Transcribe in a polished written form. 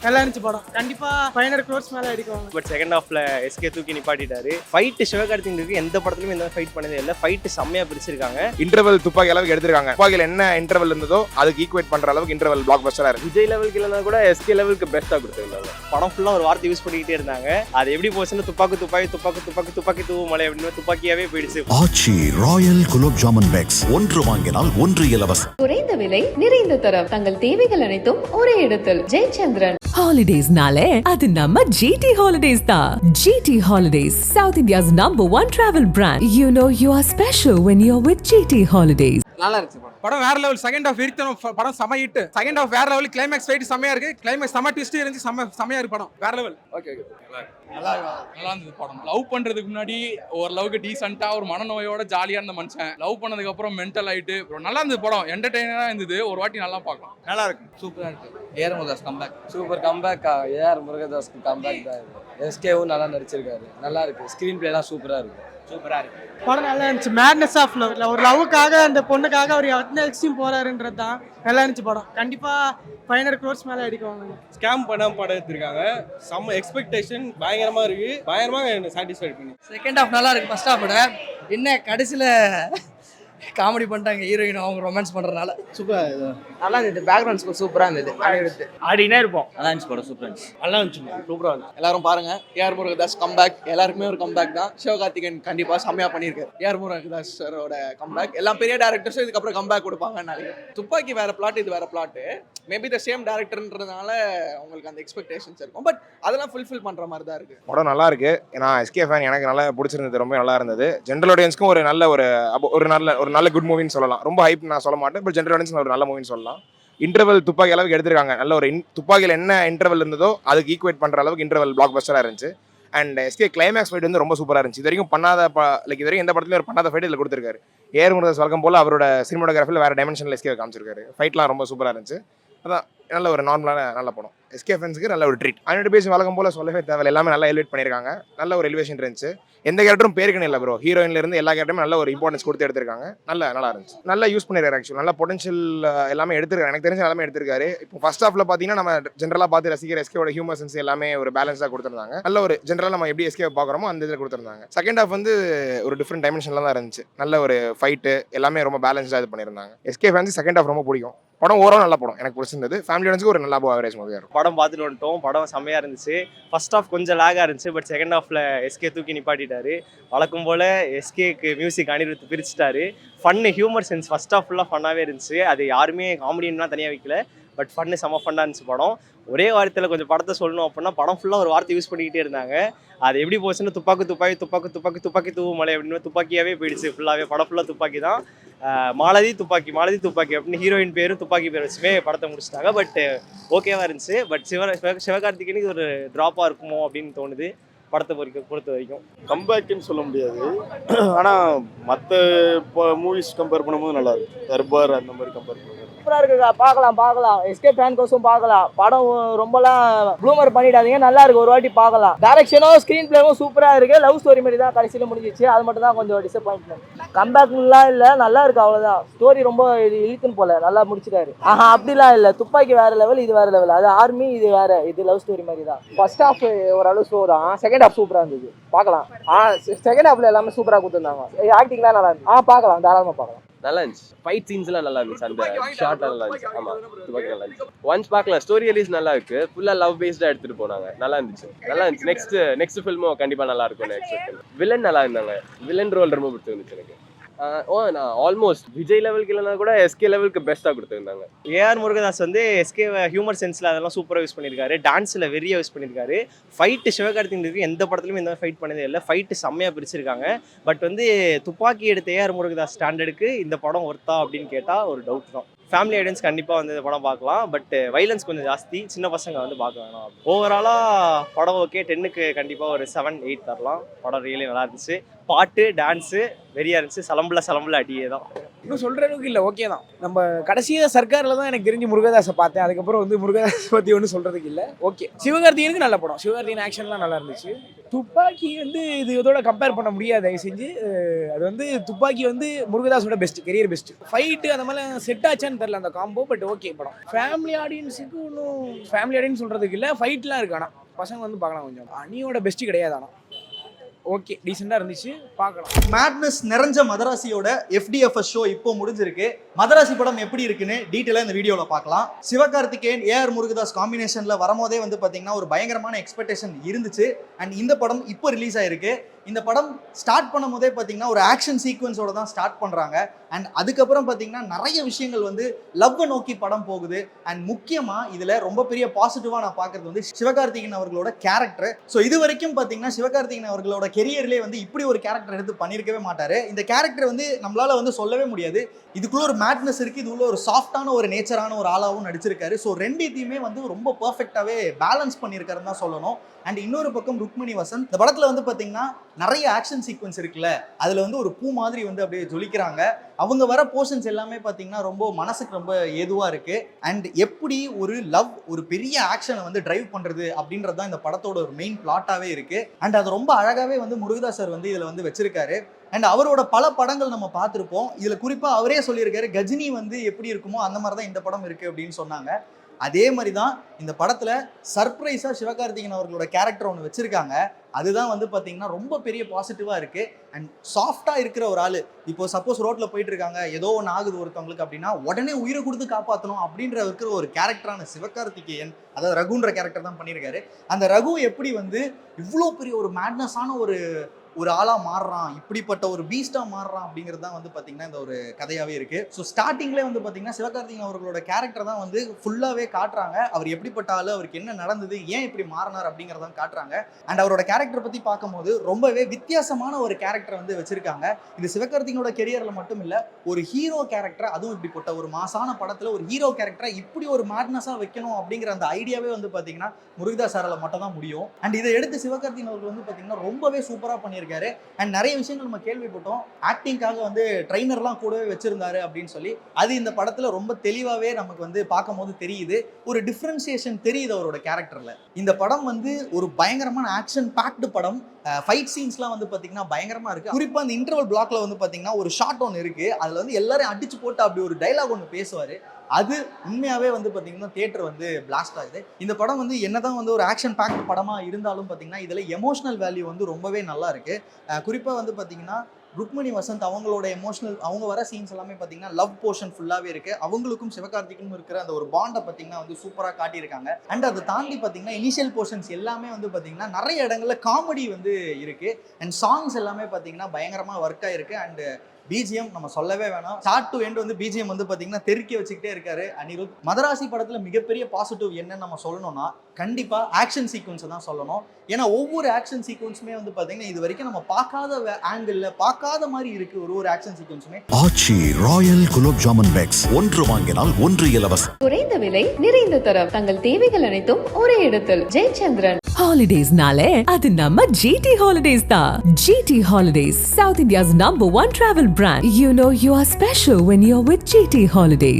நல்லா இருந்துச்சு படம். கண்டிப்பா 500 crores மேல அடிக்குவாங்க. பட் செகண்ட் ஹாஃப்ல எஸ்கே தூக்கி நிப்பாட்டிட்டாரு. ஃபைட் சிவகார்த்திகேயனுக்கு எந்த படத்துலயும் இந்த ஃபைட் பண்ணதே இல்ல. ஃபைட் செம்மையா பிரிச்சிருக்காங்க. இன்டர்வல் துப்பாக்கி அளவுக்கு எடுத்திருக்காங்க. துப்பாக்கில என்ன இன்டர்வல் இருந்ததோ அதுக்கு ஈக்குவேட் பண்ற அளவுக்கு இன்டர்வல் பிளாக் பஸ்டரா இருக்கு. விஜய் லெவலுக்கு இல்லைனா கூட எஸ்கே லெவலுக்கு பெஸ்டா கொடுத்துருந்தாங்க. படம் ஃபுல்லா ஒரு வார்த்தை யூஸ் பண்ணிக்கிட்டே இருந்தாங்க. அது எப்படி போச்சுன்னா துப்பாக்கி தூவு மலை அப்படின்னு துப்பாக்கியாவே போயிடுச்சு. ஆச்சி ராயல் குலோப் ஜாமுன் பேக்ஸ் ஒன்று வாங்கினால் ஒன்று இலவசம். குறைந்த விலை நிறைந்த தரம் தங்கள் தேவைகள் அனைத்தும் ஒரே இடத்தில். ஜெயச்சந்திரன். Holidays-nale அது நம்ம GT Holidays தான். GT Holidays, South India's #1 travel brand. You know you are special when you're with GT Holidays. நல்லா இருக்கு படம் வேற லெவல். செகண்ட் ஹாஃப் வெறித்தனம். படம் செம ஹிட். செகண்ட் ஹாஃப் வேற லெவல். கிளைமேக்ஸ் ஃபைட் செமையா இருக்கு. கிளைமேக்ஸ் செம ட்விஸ்ட் இருந்துச்சு. செமையா இருக்கு படம். வேற லெவல். ஓகே நல்லா இருந்தது படம். லவ் பண்றதுக்கு முன்னாடி ஓரளவுக்கு டீசெண்டா ஒரு மனநோயோட ஜாலியா இருந்த மனுஷன் லவ் பண்ணதுக்கு அப்புறம் மென்டல் ஆயிட்டு நல்லா இருந்தது படம். என்டர்டெய்னரா இருந்தது. ஒரு வாட்டி நல்லா பார்க்கலாம். நல்லா இருக்கு. சூப்பரா இருக்கு. AR Murugadoss comeback. Super comeback. AR முருகதாஸ்க்கு கம்பேக் தான் இது. எஸ்கேவும் நல்லா நடிச்சிருக்காரு. நல்லா இருக்கு. ஸ்கிரீன் பிளேலாம் சூப்பரா இருக்கு. படம் நல்லா இருந்துச்சு. Madness of love. ஒரு லவ்வுக்காக அந்த பொண்ணுக்காக அவர் எத்தனை எக்ஸ்ட்ரீம் போறாருன்றது தான் நல்லா இருந்துச்சு படம். கண்டிப்பா 500 crores மேல அடிக்குவாங்க. ஸ்கேம் பண்ண படம் எடுத்திருக்காங்க. செம்ம எக்ஸ்பெக்டேஷன் பயங்கரமா இருக்கு. பயங்கரமா சாட்டிஸ்ஃபைட் பண்ணி. செகண்ட் ஹாஃப் நல்லா இருக்கு. ஃபர்ஸ்ட் ஹாஃபோட என்ன கடைசியில காமெடி பண்ணிட்டாங்க ஹீரோயின் அவங்க ரொமான்ஸ் பண்றதுனால. சூப்பரா நல்லா இருந்தது. பேக்ரவுண்ட் ஸ்கோர் சூப்பரா இருந்தது. ஆடினே இருப்போம். நல்லா இருந்துச்சு படம். சூப்பரா இருந்துச்சு. நல்லா இருந்துச்சு. சூப்பரா இருந்துச்சு. எல்லாரும் பாருங்க. A R Murugadoss comeback. எல்லாருக்குமே ஒரு கம்பேக் தான். சிவகார்த்திகேயன் கண்டிப்பா செம்மையா பண்ணியிருக்காரு. ஏஆர் முருகதாஸ் சாரோட கம்பேக். எல்லா பெரிய டேரக்டர்ஸும் இதுக்கப்புறம் கம்பேக் கொடுப்பாங்கன்னு நினைக்கிறேன். துப்பாக்கி வேற பிளாட், இது வேற பிளாட். மேபி த சேம் டேரக்டர்ன்றதுனால உங்களுக்கு அந்த எக்ஸ்பெக்டேஷன்ஸ் இருக்கும். பட் அதெல்லாம் ஃபுல்ஃபில் பண்ற மாதிரி தான் இருக்கு. படம் நல்லா இருக்கு. ஏன்னா எஸ்கே ஃபேன் எனக்கு நல்லா பிடிச்சிருந்தது. ரொம்ப நல்லா இருந்தது. ஜென்ரல் ஆடியன்ஸ்க்கும் ஒரு நல்ல ஒரு நல்ல குட் மூவின்னு சொல்லலாம். ரொம்ப ஹைப் நான் சொல்ல மாட்டேன். பட் ஜென்ரல் ஆடியன்ஸ் ஒரு நல்ல மூவின்னு சொல்லலாம். இன்டர்வல் துப்பாக்கி அளவுக்கு எடுத்திருக்காங்க. நல்ல ஒரு துப்பாக்கில என்ன இன்டர்வல் இருந்ததோ அதுக்கு ஈக்குவேட் பண்ற அளவுக்கு இன்டர்வல் பிளாக் பஸ்டரா இருந்துச்சு. அண்ட் எஸ்கே கிளைமேக்ஸ் ஃபைட் வந்து ரொம்ப சூப்பராக இருந்துச்சு. இது வரைக்கும் பண்ணாத இது வரைக்கும் எந்த படத்துலையும் ஒரு பண்ணாத ஃபைட் இதில் கொடுத்துருக்காரு. ஏஆர் முருகதாஸ் வழக்கம் போல் அவரோட சினிமாட்டோகிராஃபில் வேறு டைமென்ஷனில் எஸ்கே காமிச்சிருக்காரு. ஃபைட்லாம் ரொம்ப சூப்பராக இருந்துச்சு. அதான் நல்ல ஒரு நார்மலான நல்ல படம். எஸ்கே ஃபேன்ஸுக்கு நல்ல ஒரு ட்ரீட். 100 பேஜ் வழக்கம் போல் சொல்லவே தேவை. எல்லாமே நல்லா எலிவேட் பண்ணியிருக்காங்க. நல்ல ஒரு எலிவேஷன் இருந்துச்சு. எந்த கேரக்டரும் பேருக்குன்னு இல்லை ப்ரோ. ஹீரோயின்ல இருந்து எல்லா கேரக்டருமே நல்ல ஒரு இம்பார்ட்டன்ஸ் கொடுத்து எடுத்திருக்காங்க. நல்லா இருந்துச்சு. நல்லா யூஸ் பண்ணிருக்காரு. ஆக்சுவலி நல்ல பொட்டன்ஷியல் எல்லாமே எடுத்திருக்காரு. எனக்கு தெரிஞ்ச எல்லாமே எடுத்திருக்காரு. இப்போ ஃபர்ஸ்ட் ஹாஃப்ல பார்த்தீங்கன்னா நம்ம ஜென்ரலாக பார்த்து ரசிக்கிற எஸ்கேவோட ஹியூமர் சென்ஸ் எல்லாமே ஒரு பேலன்ஸாக கொடுத்துருந்தாங்க. நல்ல ஒரு ஜென்ரலாக நம்ம எப்படி எஸ்கே பார்க்குறோமோ அந்த இதில் கொடுத்துருந்தாங்க. செகண்ட் ஹாஃப் வந்து ஒரு டிஃப்ரெண்ட் டைமென்ஷனில் தான் இருந்துச்சு. நல்ல ஒரு ஃபைட்டு எல்லாமே ரொம்ப பேலன்ஸாக இது பண்ணியிருந்தாங்க. எஸ்கே ஃபேன்ஸ் செகண்ட் ஹாஃப் ரொம்ப பிடிக்கும். படம் ஓவரால் நல்ல படம். எனக்கு பிடிச்சிருந்தது. ஃபேமிலி ஆடியன்ஸ்க்கு ஒரு நல்ல ஆவரேஜ் மூவியாக இருக்கும். படம் பார்த்துட்டு வந்துட்டோம். படம் செம்மையாக இருந்துச்சு. ஃபர்ஸ்ட் ஹாஃப் கொஞ்சம் லேகாக இருந்துச்சு. பட் செகண்ட் ஹாஃபில் எஸ்கே தூக்கி நிப்பாட்டிட்டாரு. வழக்கம் போல் எஸ்கேக்கு மியூசிக் அனிருத் பிரிச்சுட்டாரு. Fun humour sense first half ஃபுல்லாக ஃபன்னாகவே இருந்துச்சு. அது யாருமே காமெடியன்லாம் தனியாக வைக்கல. பட் ஃபன்னு செம்ம ஃபன்னாக இருந்துச்சு படம். ஒரே வாரத்தில் கொஞ்சம் படத்தை சொல்லணும் அப்படின்னா படம் ஃபுல்லாக ஒரு வார்த்தை யூஸ் பண்ணிக்கிட்டே இருந்தாங்க. அது எப்படி போச்சுன்னா துப்பாக்கி தூவு மலை அப்படின்னு துப்பாக்கியாகவே போயிடுச்சு. ஃபுல்லாகவே படம் ஃபுல்லாக துப்பாக்கி தான். மாலதி துப்பாக்கி அப்படின்னு ஹீரோயின் பேரும் துப்பாக்கி பேர் வச்சுமே படத்தை முடிச்சிட்டாங்க. பட் ஓகேவா இருந்துச்சு. பட் சிவகார்த்திகேயனுக்கு ஒரு ட்ராப்பாக இருக்குமோ அப்படின்னு தோணுது படத்தை பொறுத்த வரைக்கும். கம்பேக்குன்னு சொல்ல முடியாது. ஆனால் மற்ற இப்போ மூவிஸ் கம்பேர் பண்ணும்போது நல்லா இருக்கு. தர்பார் அந்த மாதிரி கம்பேர் பண்ணுறது சூப்பரா இருக்குக்கா. பார்க்கலாம். எஸ்கே ஃபேன் கோசம் பார்க்கலாம். படம் ரொம்பலாம் ப்ளூமர் பண்ணிடாதீங்க. நல்லா இருக்கு. ஒரு வாட்டி பார்க்கலாம். டைரக்ஷனும் ஸ்கிரீன் பிளேவும் சூப்பரா இருக்கு. லவ் ஸ்டோரி மாதிரி தான் கடைசியில் முடிஞ்சிச்சு. அது மட்டும் தான் கொஞ்சம் டிசப்பாயின்ட்மெண்ட். கம்பேக்லாம் இல்லை. நல்லா இருக்கு அவ்வளோதான். ஸ்டோரி ரொம்ப இழுத்துன்னு போல நல்லா முடிச்சிட்டாரு. அப்படிலாம் இல்லை. துப்பாக்கி வேற லெவல், இது வேற லெவல். அது ஆர்மி, இது வேற. இது லவ் ஸ்டோரி மாதிரி தான். ஃபர்ஸ்ட் ஹாஃப் ஓரளவு ஸ்லோ தான். செகண்ட் ஹாஃப் சூப்பரா இருந்தது. பார்க்கலாம். செகண்ட் ஹாஃப்ல எல்லாமே சூப்பரா கொடுத்துருந்தாங்க. ஆக்டிங்லாம் நல்லா இருந்துச்சு. பார்க்கலாம். தாராளமாக பார்க்கலாம். நல்லா இருந்துச்சு. ஃபைட் சீன்ஸ்லாம் நல்லா இருந்துச்சு. அந்த ஷார்ட்டாக நல்லா இருந்துச்சு. ஆமாம், துப்பாக்கி நல்லா இருந்துச்சு. ஒன்ஸ் பார்க்கலாம். ஸ்டோரி எலிஸ் நல்லா இருக்கு. ஃபுல்லாக லவ் பேஸ்டாக எடுத்துகிட்டு போனாங்க. நல்லா இருந்துச்சு. நெக்ஸ்ட் ஃபில்மும் கண்டிப்பாக நல்லா இருக்கும். வில்லன் நல்லா இருந்தாங்க. வில்லன் ரோல் ரொம்ப பிடிச்சிருந்துச்சு எனக்கு. நான் ஆல்மோஸ்ட் விஜய் லெவலுக்கு இல்லைனா கூட எஸ்கே லெவலுக்கு பெஸ்ட்டாக கொடுத்துருந்தாங்க. ஏஆர் முருகதாஸ் வந்து எஸ்கே ஹியூமர் சென்ஸில் அதெல்லாம் சூப்பராக யூஸ் பண்ணியிருக்காரு. டான்ஸில் வெறியாக யூஸ் பண்ணியிருக்காரு. ஃபைட்டு சிவகார்த்திகேயனுக்கு எந்த படத்துலையும் இந்த ஃபைட் பண்ணதே இல்லை. ஃபைட்டு செம்மையாக பிரிச்சிருக்காங்க. பட் வந்து துப்பாக்கி எடுத்த ஏஆர் முருகதாஸ் ஸ்டாண்டர்டுக்கு இந்த படம் ஒர்த்தா அப்படின்னு கேட்டால் ஒரு டவுட் தான். ஃபேமிலி ஆடியன்ஸ் கண்டிப்பாக வந்து இந்த படம் பார்க்கலாம். பட் வைலன்ஸ் கொஞ்சம் ஜாஸ்தி. சின்ன பசங்க வந்து பார்க்க வேணாம். ஓவராலாக படம் ஓகே. 10க்கு கண்டிப்பாக ஒரு 7, 8 தரலாம். படம் ரியலி நல்லா இருந்துச்சு. பாட்டு டான்ஸு வெறியா இருந்துச்சு. சலம்புல அடியே தான். இன்னும் சொல்கிற அளவுக்கு இல்லை, ஓகே தான். நம்ம கடைசியாக சர்க்காரில் தான் எனக்கு தெரிஞ்சு முருகதாஸை பார்த்தேன். அதுக்கப்புறம் வந்து முருகதாஸ் பற்றி ஒன்றும் சொல்கிறதுக்கு இல்லை. ஓகே, சிவகார்த்திகேயனுக்கு நல்ல படம். சிவகார்த்திகேயன் ஆக்ஷன்லாம் நல்லா இருந்துச்சு. துப்பாக்கி வந்து இது இதோட கம்பேர் பண்ண முடியாது தயவு செஞ்சு. அது வந்து துப்பாக்கி வந்து முருகதாஸோட பெஸ்ட், கெரியர் பெஸ்ட். ஃபைட்டு அந்த மாதிரி செட் ஆச்சான்னு தெரில அந்த காம்போ, பட் ஓகே படம். ஃபேமிலி ஆடியன்ஸுக்கு ஒன்றும் ஃபேமிலி ஆடியன்ஸ் சொல்கிறதுக்கு இல்லை, ஃபைட்லாம் இருக்கு. ஆனால் பசங்க வந்து பார்க்கலாம். கொஞ்சம் அணியோட பெஸ்ட்டு கிடையாது. ஆனால் ஓகே, டீசெண்டாக இருந்துச்சு, பார்க்கலாம். மேட்னஸ் நிறைஞ்ச மதராசியோட FDFS ஷோ இப்போ முடிஞ்சிருக்கு. மதராசி படம் எப்படி இருக்குன்னு டீட்டெயிலாக இந்த வீடியோவில் பார்க்கலாம். சிவகார்த்திகேயன் AR முருகதாஸ் காம்பினேஷனில் வரும்போதே வந்து பார்த்தீங்கன்னா ஒரு பயங்கரமான எக்ஸ்பெக்டேஷன் இருந்துச்சு. அண்ட் இந்த படம் இப்போ ரிலீஸ் ஆயிருக்கு. இந்த படம் ஸ்டார்ட் பண்ணும் போதே பார்த்தீங்கன்னா ஒரு ஆக்ஷன் சீக்வன்ஸோட தான் ஸ்டார்ட் பண்ணுறாங்க. அண்ட் அதுக்கப்புறம் பார்த்தீங்கன்னா நிறைய விஷயங்கள் வந்து லவ்வை நோக்கி படம் போகுது. அண்ட் முக்கியமாக இதில் ரொம்ப பெரிய பாசிட்டிவாக நான் பார்க்குறது வந்து சிவகார்த்திகேயன் அவர்களோட கேரக்டர். ஸோ இது வரைக்கும் பார்த்தீங்கன்னா சிவகார்த்திகேயன் அவர்களோட கெரியர்லேயே வந்து இப்படி ஒரு கேரக்டர் எடுத்து பண்ணியிருக்கவே மாட்டார். இந்த கேரக்டர் வந்து நம்மளால் வந்து சொல்லவே முடியாது. இதுக்குள்ள ஒரு மேட்னஸ் இருக்குது, இதுக்குள்ள ஒரு சாஃப்டான ஒரு நேச்சரான ஒரு ஆளாகவும் நடிச்சிருக்காரு. ஸோ ரெண்டுத்தையுமே வந்து ரொம்ப பர்ஃபெக்டாகவே பேலன்ஸ் பண்ணியிருக்காருன்னு தான் சொல்லணும். அண்ட் இன்னொரு பக்கம் ருக்மணி வசந்த் இந்த படத்தில் வந்து பார்த்தீங்கன்னா நிறைய ஆக்ஷன் சீக்வன்ஸ் இருக்குல்ல, அதில் வந்து ஒரு பூ மாதிரி வந்து அப்படியே ஜொலிக்கிறாங்க. அவங்க வர போர்ஷன்ஸ் எல்லாமே பார்த்தீங்கன்னா ரொம்ப மனசுக்கு ரொம்ப ஏதுவாக இருக்குது. அண்ட் எப்படி ஒரு லவ் ஒரு பெரிய ஆக்ஷனை வந்து டிரைவ் பண்ணுறது அப்படின்றது தான் இந்த படத்தோட ஒரு மெயின் பிளாட்டாகவே இருக்குது. அண்ட் அது ரொம்ப அழகாகவே வந்து முருகதாஸ் சார் வந்து இதில் வந்து வச்சிருக்காரு. அண்ட் அவரோட பல படங்கள் நம்ம பார்த்துருப்போம். இதில் குறிப்பாக அவரே சொல்லியிருக்காரு, கஜினி வந்து எப்படி இருக்குமோ அந்த மாதிரி தான் இந்த படம் இருக்குது அப்படின்னு சொன்னாங்க. அதே மாதிரி தான் இந்த படத்தில் சர்ப்ரைஸாக சிவகார்த்திகேயன் அவர்களோட கேரக்டர் ஒன்று வச்சுருக்காங்க. அதுதான் வந்து பார்த்தீங்கன்னா ரொம்ப பெரிய பாசிட்டிவாக இருக்குது. அண்ட் சாஃப்டாக இருக்கிற ஒரு ஆள், இப்போ சப்போஸ் ரோட்டில் போயிட்டு இருக்காங்க, ஏதோ ஒன்று ஆகுது ஒருத்தவங்களுக்கு அப்படின்னா உடனே உயிரை கொடுத்து காப்பாற்றணும் அப்படின்ற இருக்கிற ஒரு கேரக்டரான சிவகார்த்திகேயன், அதாவது ரகுன்ற கேரக்டர் தான் பண்ணியிருக்காரு. அந்த ரகு எப்படி வந்து இவ்வளோ பெரிய ஒரு மேட்னஸான ஒரு ஆளாக மாறுறான், இப்படிப்பட்ட ஒரு பீஸ்டாக மாறுறான் அப்படிங்கிறது தான் வந்து பார்த்தீங்கன்னா இந்த ஒரு கதையாகவே இருக்குது. ஸோ ஸ்டார்டிங்லேயே வந்து பார்த்தீங்கன்னா சிவகார்த்திகேயன் அவர்களோட கேரக்டர் தான் வந்து ஃபுல்லாகவே காட்டுறாங்க. அவர் எப்படிப்பட்ட ஆள், அவருக்கு என்ன நடந்தது, ஏன் இப்படி மாறினார் அப்படிங்கிறதான் காட்டுறாங்க. அண்ட் அவரோட கேரக்டர் பற்றி பார்க்கும்போது ரொம்பவே வித்தியாசமான ஒரு கேரக்டர் வந்து வச்சுருக்காங்க. இது சிவகார்த்திகேயனோட கெரியரில் மட்டும் இல்லை, ஒரு ஹீரோ கேரக்டர், அதுவும் இப்படிப்பட்ட ஒரு மாசான படத்தில் ஒரு ஹீரோ கேரக்டரை இப்படி ஒரு மேட்னஸாக வைக்கணும் அப்படிங்கிற அந்த ஐடியாவே வந்து பார்த்தீங்கன்னா முருகதாஸ் சாரால் மட்டும் தான் முடியும். அண்ட் இதை எடுத்து சிவகார்த்திகேயன் அவர்கள் வந்து பார்த்தீங்கன்னா ரொம்பவே சூப்பராக பண்ணியிருக்காரு. அண்ட் நிறைய விஷயங்கள் நம்ம கேள்விப்பட்டோம், ஆக்டிங்காக வந்து ட்ரைனர்லாம் கூடவே வச்சிருந்தாரு அப்படின்னு சொல்லி. அது இந்த படத்துல ரொம்ப தெளிவாகவே நமக்கு வந்து பார்க்கும் போது தெரியுது, ஒரு டிஃப்ரென்சியேஷன் தெரியுது அவரோட கேரக்டர்ல. இந்த படம் வந்து ஒரு பயங்கரமான ஆக்ஷன் பேக்டு படம். ஃபைட் சீன்ஸ்லாம் வந்து பார்த்தீங்கன்னா பயங்கரமாக இருக்குது. குறிப்பாக அந்த இன்டர்வல் பிளாக்ல வந்து பார்த்தீங்கன்னா ஒரு ஷாட் ஒன்று இருக்குது, அதில் வந்து எல்லாரையும் அடிச்சு போட்டு அப்படி ஒரு டைலாக் ஒன்று பேசுவார். அது உண்மையாகவே வந்து பார்த்தீங்கன்னா தியேட்டர் வந்து பிளாஸ்ட் ஆகுது. இந்த படம் வந்து என்னதான் வந்து ஒரு ஆக்ஷன் பேக்டு படமாக இருந்தாலும் பார்த்தீங்கன்னா இதில் எமோஷனல் வேல்யூ வந்து ரொம்பவே நல்லா இருக்குது. குறிப்பாக வந்து பார்த்தீங்கன்னா ருக்மணி வசந்த் அவங்களோட எமோஷனல், அவங்க வர சீன்ஸ் எல்லாமே பார்த்தீங்கன்னா லவ் போர்ஷன் ஃபுல்லாகவே இருக்குது. அவங்களுக்கும் சிவகார்த்திகேயனும் இருக்கிற அந்த ஒரு பாண்டை பார்த்தீங்கன்னா வந்து சூப்பராக காட்டியிருக்காங்க. அண்ட் அதை தாண்டி பார்த்தீங்கன்னா இனிஷியல் போர்ஷன்ஸ் எல்லாமே வந்து பார்த்தீங்கன்னா நிறைய இடங்களில் காமெடி வந்து இருக்குது. அண்ட் சாங்ஸ் எல்லாமே பார்த்தீங்கன்னா பயங்கரமாக ஒர்க் ஆகிருக்கு. அண்ட் பிஜிஎம் நம்ம சொல்லவே வேணாம், ஸ்டார்ட் டு எண்ட் வந்து பிஜிஎம் வந்து பார்த்தீங்கன்னா தெருக்கி வச்சுக்கிட்டே இருக்காரு அனிருத். மதராசி படத்தில் மிகப்பெரிய பாசிட்டிவ் என்னன்னு நம்ம சொல்லணும்னா கண்டிப்பாக ஆக்ஷன் சீக்வன்ஸை தான் சொல்லணும். ஏன்னா ஒவ்வொரு ஆக்ஷன் சீக்வன்ஸுமே வந்து பார்த்தீங்கன்னா இது வரைக்கும் நம்ம பார்க்காத ஆங்கிளில் பார்க்காத மாதிரி இருக்குது. ஒரு ஆக்ஷன் சீக்வன்ஸுமே ஆச்சி ராயல் குலோப் ஜாமன் பேக்ஸ், ஒன்று வாங்கினால் ஒன்று இலவசம். குறைந்த விலை நிறைந்த தரம், தங்கள் தேவைகள் அனைத்தும் ஒரே இடத்தில். ஜெயச்சந்திரன். Holidays-நாலே அது நம்ம GT Holidays தான். GT Holidays, South India's #1 travel brand. You know you are special when you're with GT Holidays.